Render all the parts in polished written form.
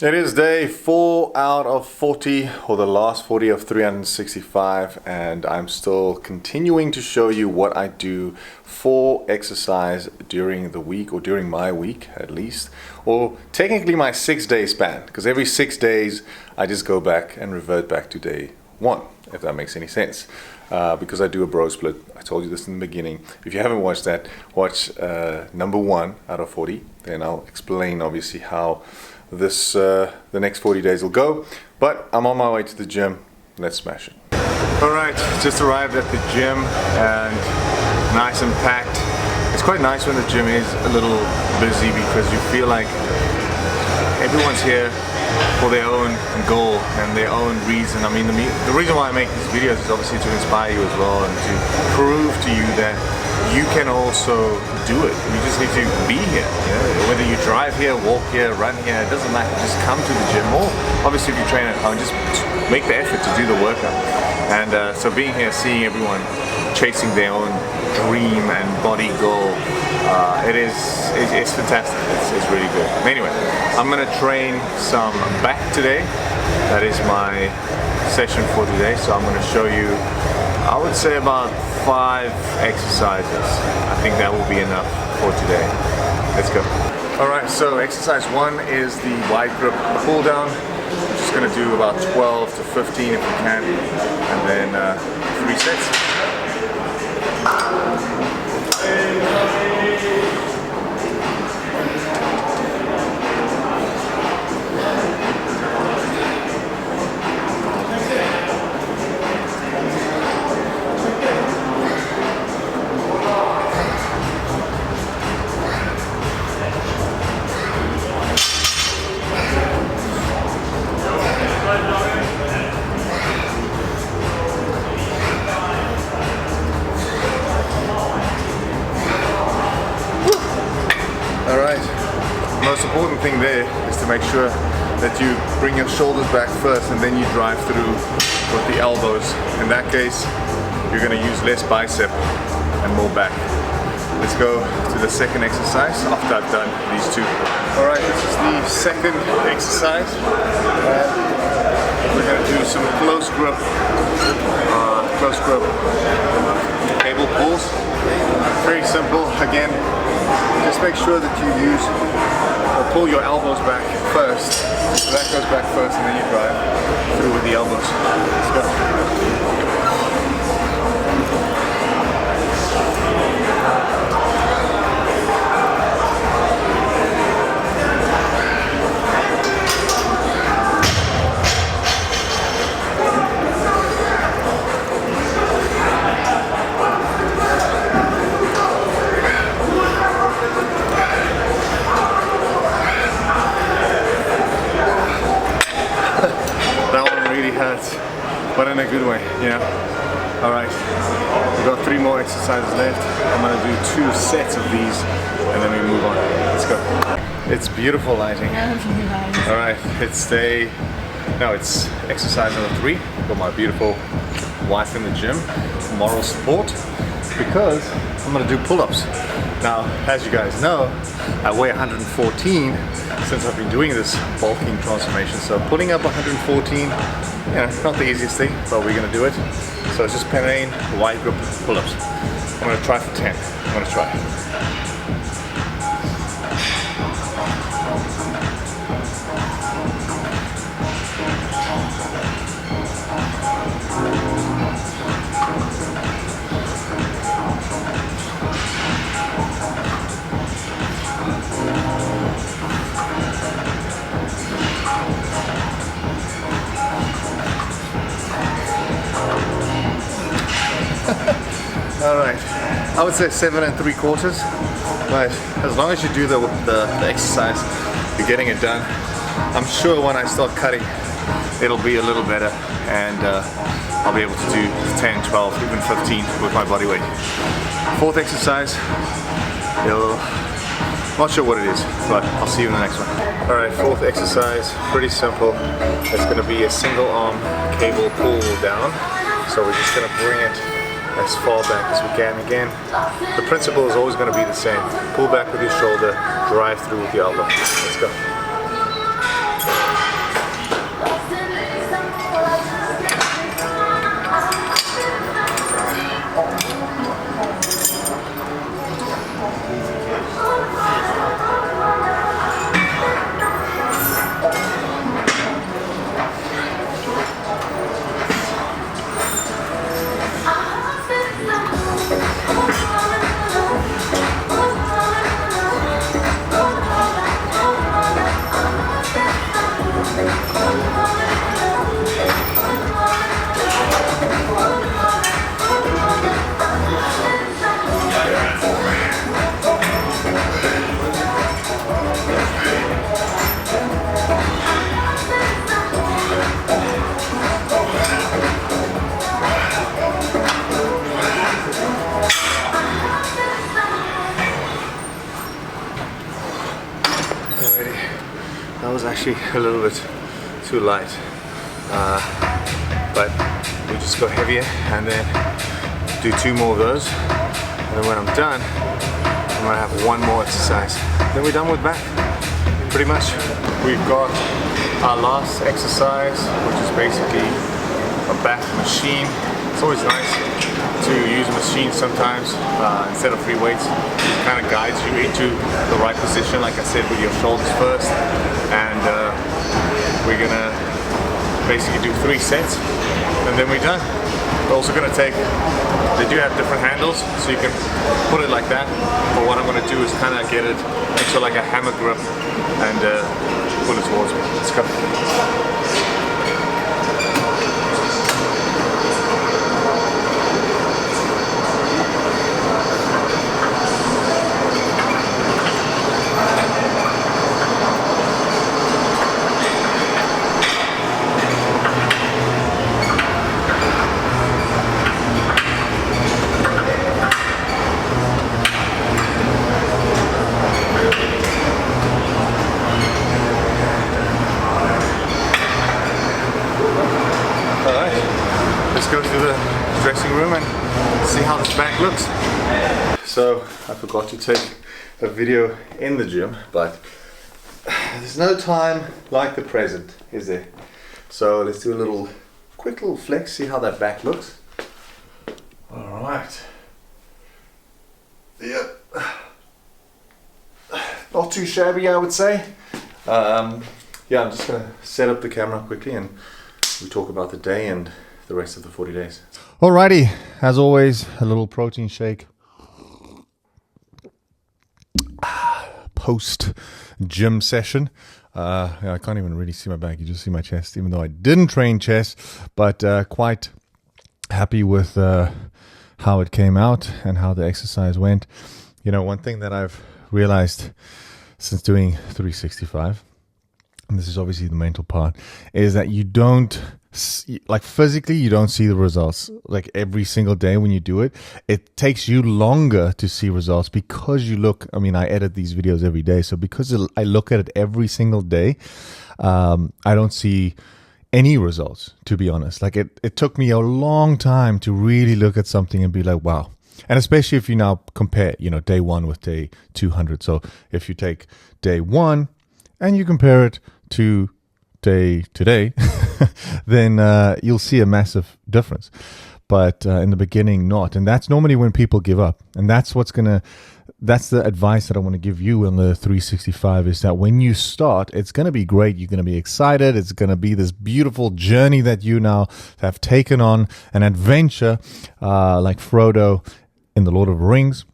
It is day 4 out of 40, or the last 40 of 365, and I'm still continuing to show you what I do for exercise during the week, or during my week at least, or technically my 6-day span, because every 6 days I just go back and revert back to day 1, if that makes any sense. Because I do a bro split. I told you this in the beginning. If you haven't watched that, watch number 1 out of 40, then I'll explain obviously how this the next 40 days will go. But I'm on my way to the gym. Let's smash it. Alright, just arrived at the gym and nice and packed. It's quite nice when the gym is a little busy because you feel like everyone's here for their own goal and their own reason. I mean, the reason why I make these videos is obviously to inspire you as well and to prove to you that you can also do it. You just need to be here. You know? Whether you drive here, walk here, run here, it doesn't matter. Just come to the gym. Or obviously if you train at home, just make the effort to do the workout. And so being here, seeing everyone chasing their own dream and body goal, it's fantastic. It's really good. Anyway, I'm gonna train some back today. That is my session for today. So I'm gonna show you, I would say about 5 exercises. I think that will be enough for today. Let's go. Alright, so exercise 1 is the wide grip pull down. I'm just gonna do about 12 to 15 if we can, and then 3 sets. Most important thing there is to make sure that you bring your shoulders back first and then you drive through with the elbows. In that case, you're going to use less bicep and more back. Let's go to the second exercise after I've done these 2. Alright, this is the second exercise. We're going to do some close grip cable pulls. Very simple. Again, just make sure that you use or pull your elbows back first. So that goes back first and then you drive through with the elbows. Let's go. But in a good way, you know. Alright, we've got 3 more exercises left. I'm going to do 2 sets of these and then we move on. Let's go. It's beautiful lighting. Alright, it's exercise number 3 for my beautiful wife in the gym, moral support, because I'm going to do pull-ups. Now, as you guys know, I weigh 114 since I've been doing this bulking transformation. So putting up 114, you know, not the easiest thing, but we're gonna do it. So it's just plain wide grip pull-ups. I'm gonna try for 10. I'm gonna try. Alright, I would say 7 3/4, but as long as you do the exercise, you're getting it done. I'm sure when I start cutting, it'll be a little better, and I'll be able to do 10, 12, even 15 with my body weight. 4th exercise, not sure what it is, but I'll see you in the next one. Alright, 4th exercise, pretty simple. It's going to be a single arm cable pull down. So we're just going to bring it as far back as we can. Again, the principle is always going to be the same. Pull back with your shoulder, drive through with the elbow. Let's go. actually a little bit too light, but we just go heavier and then do 2 more of those, and then when I'm done I'm gonna have 1 more exercise, then we're done with back pretty much. We've got our last exercise, which is basically a back machine. It's always nice to use a machine sometimes instead of free weights. It kind of guides you into the right position, like I said, with your shoulders first. And we're gonna basically do 3 sets and then we're done. We're also gonna take, they do have different handles, so you can put it like that. But what I'm gonna do is kind of get it into like a hammer grip and pull it towards me. Let's go. Let's go to the dressing room and see how this back looks. So I forgot to take a video in the gym, but there's no time like the present, is there? So let's do a quick little flex, see how that back looks. All right. Yep. Not too shabby, I would say. Yeah, I'm just gonna set up the camera quickly and we talk about the day and the rest of the 40 days. Alrighty, as always, a little protein shake. Post gym session. Yeah, I can't even really see my back. You just see my chest, even though I didn't train chest, but quite happy with how it came out and how the exercise went. You know, one thing that I've realized since doing 365, and this is obviously the mental part, is that you don't, like physically, you don't see the results like every single day when you do it. It takes you longer to see results because you look, I mean, I edit these videos every day. So because I look at it every single day, I don't see any results, to be honest. Like it took me a long time to really look at something and be like, wow. And especially if you now compare, you know, day 1 with day 200. So if you take day 1 and you compare it to day today, then you'll see a massive difference. But in the beginning, not. And that's normally when people give up. And that's the advice that I want to give you on the 365 is that when you start, it's going to be great. You're going to be excited. It's going to be this beautiful journey that you now have taken on, an adventure like Frodo in The Lord of the Rings.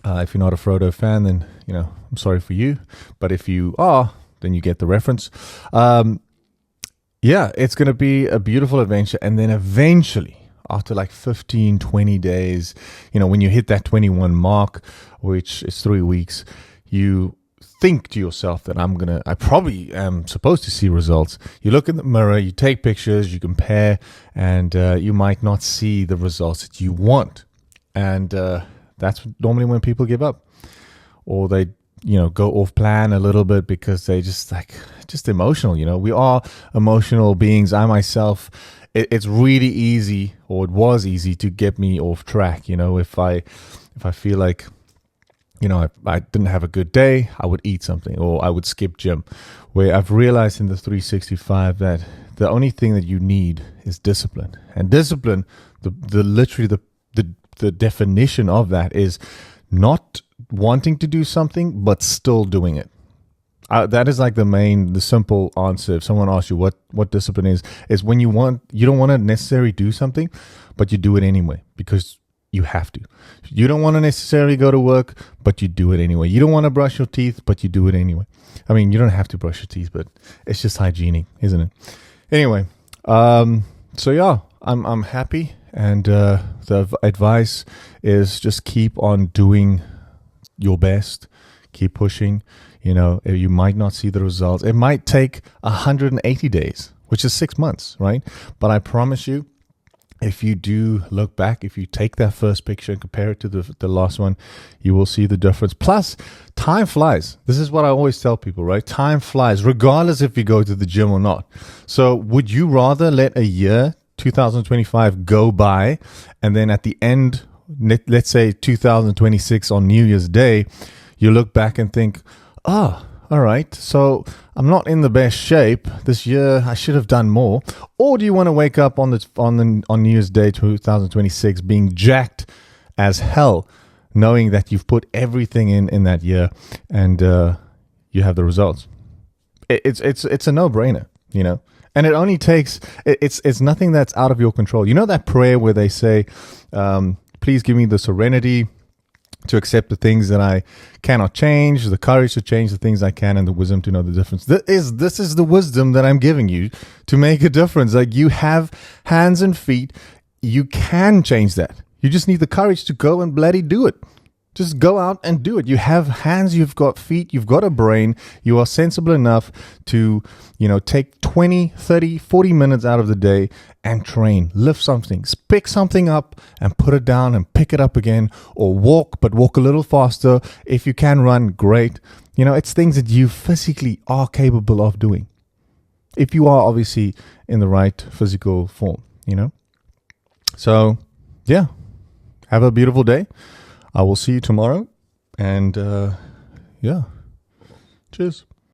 If you're not a Frodo fan, then, you know, I'm sorry for you. But if you are, then you get the reference. Yeah, it's going to be a beautiful adventure. And then eventually, after like 15, 20 days, you know, when you hit that 21 mark, which is 3 weeks, you think to yourself that I probably am supposed to see results. You look in the mirror, you take pictures, you compare, and you might not see the results that you want. And that's normally when people give up, or they, you know, go off plan a little bit because they just emotional. You know, we are emotional beings. I myself, it's really easy, or it was easy to get me off track. You know, if I feel like, you know, I didn't have a good day, I would eat something or I would skip gym. Where I've realized in the 365 that the only thing that you need is discipline. And discipline, the definition of that is not wanting to do something but still doing it. That is like the simple answer. If someone asks you what discipline is when you don't want to necessarily do something, but you do it anyway because you have to. You don't want to necessarily go to work, but you do it anyway. You don't want to brush your teeth, but you do it anyway. I mean, you don't have to brush your teeth, but it's just hygienic, isn't it? Anyway, so yeah, I'm happy, and the advice is just keep on doing your best, keep pushing. You know, you might not see the results. It might take 180 days, which is 6 months, right? But I promise you, if you do look back, if you take that first picture and compare it to the last one, you will see the difference. Plus, time flies. This is what I always tell people, right? Time flies, regardless if you go to the gym or not. So would you rather let a year, 2025, go by, and then at the end, let's say 2026 on New Year's Day, you look back and think, oh, all right, so I'm not in the best shape this year. I should have done more. Or do you want to wake up on New Year's Day 2026 being jacked as hell, knowing that you've put everything in that year and you have the results? It's a no-brainer, you know. And it only takes it's nothing that's out of your control. You know that prayer where they say, "Please give me the serenity to accept the things that I cannot change, the courage to change the things I can, and the wisdom to know the difference." This is the wisdom that I'm giving you to make a difference. Like, you have hands and feet. You can change that. You just need the courage to go and bloody do it. Just go out and do it. You have hands, you've got feet, you've got a brain. You are sensible enough to, take 20, 30, 40 minutes out of the day and train. Lift something, pick something up and put it down and pick it up again, or walk, but walk a little faster. If you can run, great. It's things that you physically are capable of doing. If you are obviously in the right physical form, So, yeah, have a beautiful day. I will see you tomorrow. And, yeah, cheers.